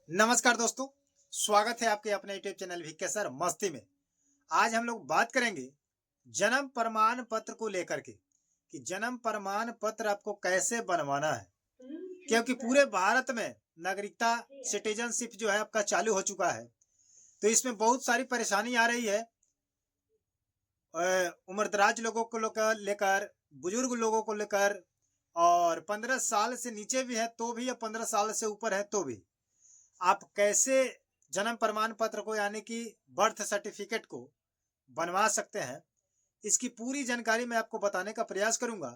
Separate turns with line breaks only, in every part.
नमस्कार दोस्तों, स्वागत है आपके अपने यूट्यूब चैनल वीके सर मस्ती में। आज हम लोग बात करेंगे जन्म प्रमाण पत्र को लेकर के कि जन्म प्रमाण पत्र आपको कैसे बनवाना है, क्योंकि पूरे भारत में नागरिकता सिटीजनशिप जो है आपका चालू हो चुका है। तो इसमें बहुत सारी परेशानी आ रही है। उम्रदराज लोगों को लेकर, बुजुर्ग लोगों को लेकर, और 15 साल से नीचे भी है तो भी, या 15 साल से ऊपर है तो भी आप कैसे जन्म प्रमाण पत्र को यानी कि बर्थ सर्टिफिकेट को बनवा सकते हैं, इसकी पूरी जानकारी मैं आपको बताने का प्रयास करूंगा।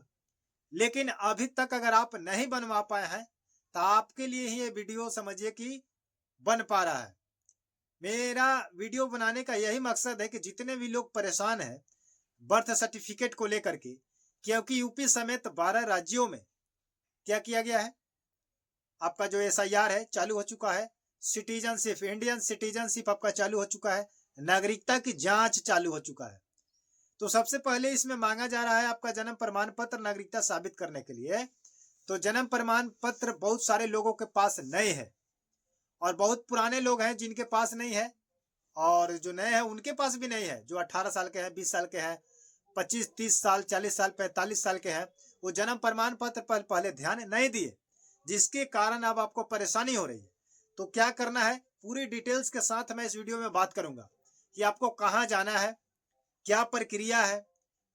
लेकिन अभी तक अगर आप नहीं बनवा पाए हैं तो आपके लिए ही ये वीडियो समझिए कि बन पा रहा है। मेरा वीडियो बनाने का यही मकसद है कि जितने भी लोग परेशान हैं बर्थ सर्टिफिकेट को लेकर के, क्योंकि यूपी समेत 12 राज्यों में क्या किया गया है, आपका जो एसआईआर है चालू हो चुका है, सिटीजनशिप, इंडियन सिटीजनशिप आपका चालू हो चुका है, नागरिकता की जांच चालू हो चुका है। तो सबसे पहले इसमें मांगा जा रहा है आपका जन्म प्रमाण पत्र नागरिकता साबित करने के लिए। तो जन्म प्रमाण पत्र बहुत सारे लोगों के पास नहीं है, और बहुत पुराने लोग हैं जिनके पास नहीं है, और जो नए हैं उनके पास भी नहीं है। जो 18 साल के हैं, 20 साल के हैं, 25, 30 साल, 40 साल, 45 साल के हैं, वो जन्म प्रमाण पत्र पर पहले ध्यान नहीं दिए, जिसके कारण अब आपको परेशानी हो रही है। तो क्या करना है, पूरी डिटेल्स के साथ मैं इस वीडियो में बात करूंगा कि आपको कहाँ जाना है, क्या प्रक्रिया है,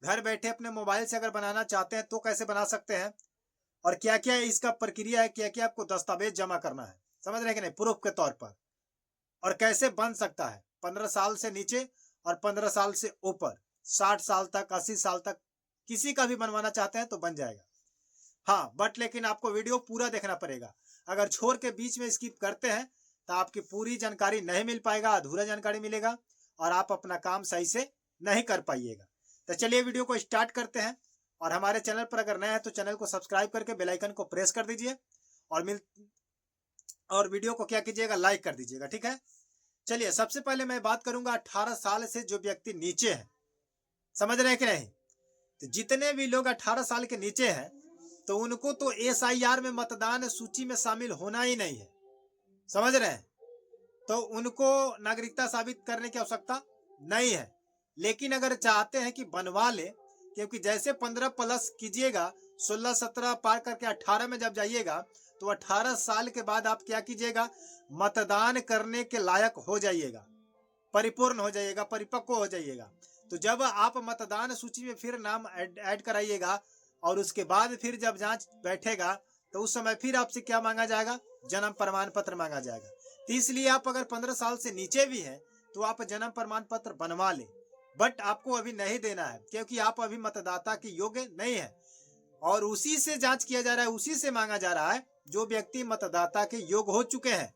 घर बैठे अपने मोबाइल से अगर बनाना चाहते हैं तो कैसे बना सकते हैं, और क्या क्या इसका प्रक्रिया है, क्या क्या आपको दस्तावेज जमा करना है, समझ रहे हैं कि नहीं, प्रूफ के तौर पर, और कैसे बन सकता है 15 साल से नीचे और 15 साल से ऊपर, 60 साल तक, 80 साल तक किसी का भी बनवाना चाहते हैं तो बन जाएगा। हाँ, बट लेकिन आपको वीडियो पूरा देखना पड़ेगा। अगर छोड़ के बीच में स्किप करते हैं तो आपकी पूरी जानकारी नहीं मिल पाएगा, अधूरा जानकारी मिलेगा और आप अपना काम सही से नहीं कर पाइएगा। तो चलिए वीडियो को स्टार्ट करते हैं। और हमारे चैनल पर अगर नए हैं तो चैनल को सब्सक्राइब करके बेल आइकन को प्रेस कर दीजिए, और वीडियो को क्या कीजिएगा, लाइक कर दीजिएगा, ठीक है। चलिए, सबसे पहले मैं बात करूंगा 18 साल से जो व्यक्ति नीचे है, समझ रहे हैं कि नहीं। तो जितने भी लोग 18 साल के नीचे हैं तो उनको तो एसआईआर में मतदान सूची में शामिल होना ही नहीं है, समझ रहे हैं। तो उनको नागरिकता साबित करने की आवश्यकता नहीं है। लेकिन अगर चाहते हैं कि बनवा ले, क्योंकि जैसे 15 प्लस कीजिएगा, 16 17 पार करके 18 में जब जाइएगा तो 18 साल के बाद आप क्या कीजिएगा, मतदान करने के लायक हो जाइएगा, परिपूर्ण हो जाइएगा, परिपक्व हो जाइएगा। तो जब आप मतदान सूची में फिर नाम ऐड कराइएगा, और उसके बाद फिर जब जांच बैठेगा तो उस समय फिर आपसे क्या मांगा जाएगा, जन्म प्रमाण पत्र मांगा जाएगा। तो इसलिए आप अगर 15 साल से नीचे भी हैं तो आप जन्म प्रमाण पत्र बनवा लें, बट आपको अभी नहीं देना है, क्योंकि आप अभी मतदाता के योग्य नहीं है। और उसी से जांच किया जा रहा है, उसी से मांगा जा रहा है जो व्यक्ति मतदाता के योग्य हो चुके हैं,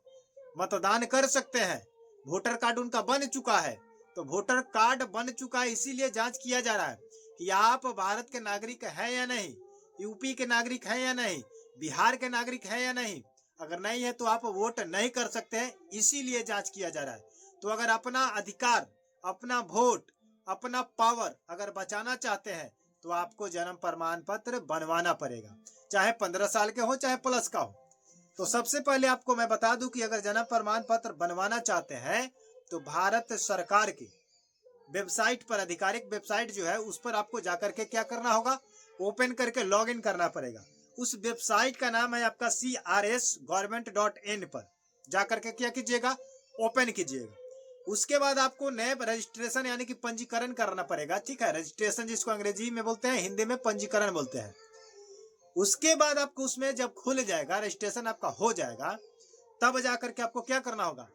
मतदान कर सकते हैं, वोटर कार्ड उनका बन चुका है। तो वोटर कार्ड बन चुका है, इसीलिए जांच किया जा रहा है कि आप भारत के नागरिक हैं या नहीं, यूपी के नागरिक हैं या नहीं, बिहार के नागरिक हैं या नहीं। अगर नहीं है तो आप वोट नहीं कर सकते हैं, इसीलिए जांच किया जा रहा है। तो अगर अपना अधिकार, अपना वोट, अपना पावर अगर बचाना चाहते हैं तो आपको जन्म प्रमाण पत्र बनवाना पड़ेगा, चाहे 15 साल के हो चाहे प्लस का हो। तो सबसे पहले आपको मैं बता दूं कि अगर जन्म प्रमाण पत्र बनवाना चाहते हैं तो भारत सरकार की वेबसाइट पर, आधिकारिक वेबसाइट जो है उस पर आपको जाकर के क्या करना होगा, ओपन करके लॉग इन करना पड़ेगा। उस वेबसाइट का नाम है आपका crsgovernment.in पर जाकर के क्या कीजिएगा, ओपन कीजिएगा। उसके बाद आपको नए रजिस्ट्रेशन यानी कि पंजीकरण करना पड़ेगा, ठीक है। रजिस्ट्रेशन जिसको अंग्रेजी में बोलते हैं, हिंदी में पंजीकरण बोलते हैं। उसके बाद आपको उसमें जब खुल जाएगा, रजिस्ट्रेशन आपका हो जाएगा, तब जाकर के आपको क्या करना होगा,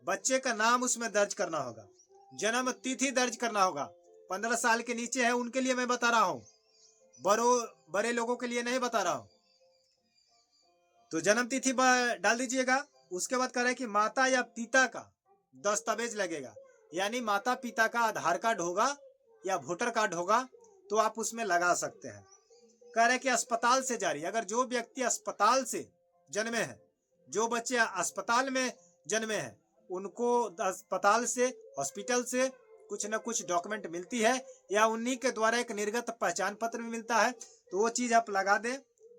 बच्चे का नाम उसमें दर्ज करना होगा, जन्म तिथि दर्ज करना होगा। 15 साल के नीचे है उनके लिए मैं बता रहा हूँ, बड़े लोगों के लिए नहीं बता रहा हूँ। तो जन्म तिथि डाल दीजिएगा। उसके बाद कह रहे हैं कि माता या पिता का दस्तावेज लगेगा, यानी माता पिता का आधार कार्ड होगा या वोटर कार्ड होगा तो आप उसमें लगा सकते हैं। कह रहे हैं कि अस्पताल से जारी, अगर जो व्यक्ति अस्पताल से जन्मे हैं, जो बच्चे अस्पताल में जन्मे हैं, उनको अस्पताल से, हॉस्पिटल से कुछ न कुछ डॉक्यूमेंट मिलती है, या उन्हीं के द्वारा एक निर्गत पहचान पत्र भी मिलता है, तो वो चीज आप लगा दें।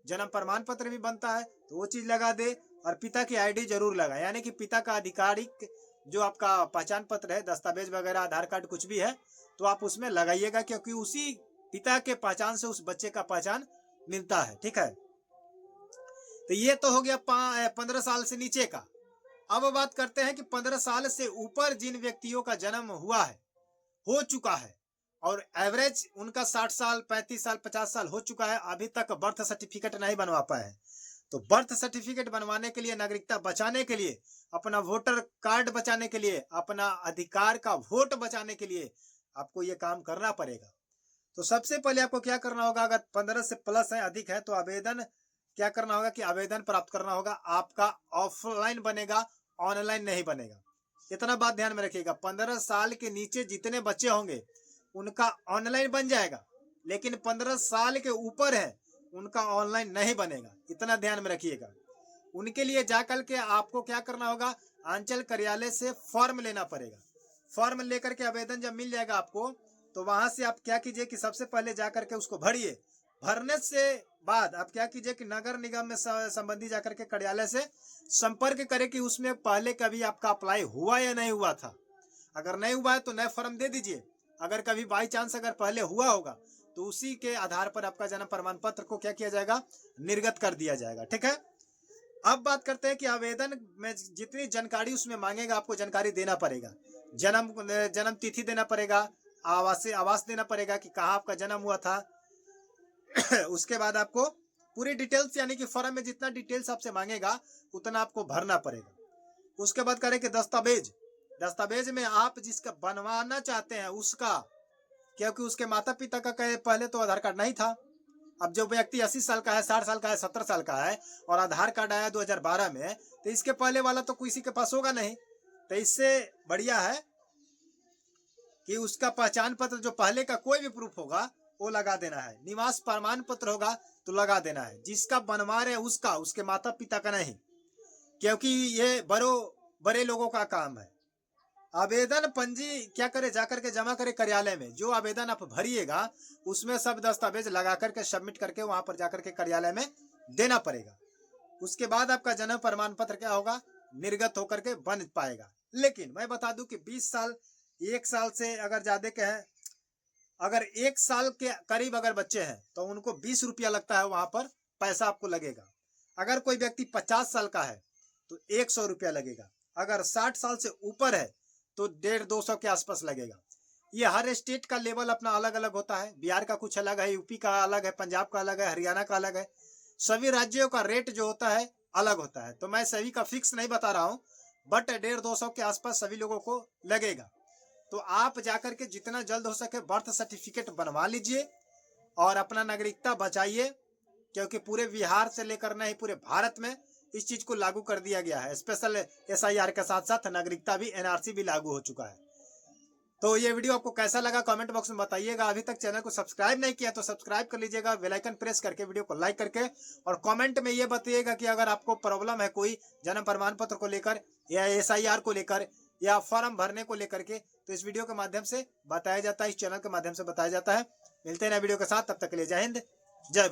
जन्म प्रमाण पत्र भी बनता है तो वो चीज लगा दे। और पिता की आईडी जरूर लगाएं, यानी कि पिता का आधिकारिक जो आपका पहचान पत्र है, दस्तावेज वगैरह, आधार कार्ड कुछ भी है तो आप उसमें लगाइएगा, क्योंकि उसी पिता के पहचान से उस बच्चे का पहचान मिलता है। ठीक है, तो ये तो हो गया 15 साल से नीचे का। अब बात करते हैं कि 15 साल से ऊपर जिन व्यक्तियों का जन्म हुआ है, हो चुका है, और एवरेज उनका 60 साल, 35 साल, 50 साल हो चुका है, अभी तक बर्थ सर्टिफिकेट नहीं बनवा पाए हैं। तो बर्थ सर्टिफिकेट बनवाने के लिए, नागरिकता बचाने के लिए, अपना वोटर कार्ड बचाने के लिए, अपना अधिकार का वोट बचाने के लिए आपको ये काम करना पड़ेगा। तो सबसे पहले आपको क्या करना होगा, अगर 15 से प्लस है, अधिक है, तो आवेदन क्या करना होगा कि आवेदन प्राप्त करना होगा। आपका ऑफलाइन बनेगा, ऑनलाइन नहीं बनेगा। इतना बात ध्यान में रखिएगा। 15 साल के नीचे जितने बच्चे होंगे उनका ऑनलाइन बन जाएगा, लेकिन 15 साल के ऊपर है उनका ऑनलाइन नहीं बनेगा। इतना ध्यान में रखिएगा। उनके लिए जाकर के आपको क्या करना होगा, अंचल कार्यालय से फॉर्म लेना पड़ेगा। फॉर्म लेकर के आवेदन जब मिल जाएगा आपको, तो वहां से आप क्या कीजिए कि सबसे पहले जाकर के उसको भरिए। भरने से बाद आप क्या कीजिए कि नगर निगम में संबंधी जाकर के कार्यालय से संपर्क करें कि उसमें पहले कभी आपका अप्लाई हुआ या नहीं हुआ था। अगर नहीं हुआ है तो नए फॉर्म दे दीजिए। अगर कभी बाई चांस अगर पहले हुआ होगा तो उसी के आधार पर आपका जन्म प्रमाण पत्र को क्या किया जाएगा, निर्गत कर दिया जाएगा। ठीक है, अब बात करते हैं कि आवेदन में जितनी जानकारी उसमें मांगेगा आपको जानकारी देना पड़ेगा। जन्म तिथि देना पड़ेगा, आवास देना पड़ेगा कि कहाँ आपका जन्म हुआ था। उसके बाद आपको पूरी डिटेल्स, यानी कि फॉर्म में जितना डिटेल्स आपसे मांगेगा उतना आपको भरना पड़ेगा। उसके बाद करें कि दस्तावेज में आप जिसका बनवाना चाहते हैं उसका, क्योंकि उसके माता पिता का पहले तो आधार कार्ड नहीं था। अब जो व्यक्ति 80 साल का है, 60 साल का है, 70 साल का है और आधार कार्ड आया 2012 में, तो इसके पहले वाला तो किसी के पास होगा नहीं। तो इससे बढ़िया है कि उसका पहचान पत्र जो पहले का कोई भी प्रूफ होगा वो लगा देना है। निवास प्रमाण पत्र होगा तो लगा देना है। जिसका बनवा रहे उसका, उसके माता पिता का नहीं, क्योंकि ये बड़े लोगों का काम है। आवेदन पंजी क्या करे, जाकर के जमा करे कार्यालय में। जो आवेदन आप भरिएगा उसमें सब दस्तावेज लगा करके सबमिट करके वहां पर जाकर के कार्यालय में देना पड़ेगा। उसके बाद आपका जन्म प्रमाण पत्र क्या होगा, निर्गत होकर के बन पाएगा। लेकिन मैं बता दूं कि 20 साल, 1 साल से अगर ज्यादा के हैं, अगर 1 साल के करीब अगर बच्चे हैं तो उनको 20 रुपया लगता है, वहां पर पैसा आपको लगेगा। अगर कोई व्यक्ति 50 साल का है तो 100 रुपया लगेगा। अगर 60 साल से ऊपर है तो 150-200 के आसपास लगेगा। ये हर स्टेट का लेवल अपना अलग अलग होता है। बिहार का कुछ अलग है, यूपी का अलग है, पंजाब का अलग है, हरियाणा का अलग है। सभी राज्यों का रेट जो होता है अलग होता है। तो मैं सभी का फिक्स नहीं बता रहा हूँ, बट 150-200 के आसपास सभी लोगों को लगेगा। तो आप जाकर के जितना जल्द हो सके बर्थ सर्टिफिकेट बनवा लीजिए और अपना नागरिकता बचाइए, क्योंकि पूरे बिहार से लेकर नहीं पूरे भारत में इस चीज को लागू कर दिया गया है। स्पेशल SIR के साथ साथ नागरिकता भी, NRC भी लागू हो चुका है। तो ये वीडियो आपको कैसा लगा कमेंट बॉक्स में बताइएगा। अभी तक चैनल को सब्सक्राइब नहीं किया तो सब्सक्राइब कर लीजिएगा, बेल आइकन प्रेस करके वीडियो को लाइक करके, और कमेंट में ये बताइएगा कि अगर आपको प्रॉब्लम है कोई जन्म प्रमाण पत्र को लेकर या SIR को लेकर या फॉर्म भरने को लेकर के, तो इस वीडियो के माध्यम से बताया जाता है, इस चैनल के माध्यम से बताया जाता है। मिलते हैं नए वीडियो के साथ, तब तक के लिए जय हिंद, जय भारत।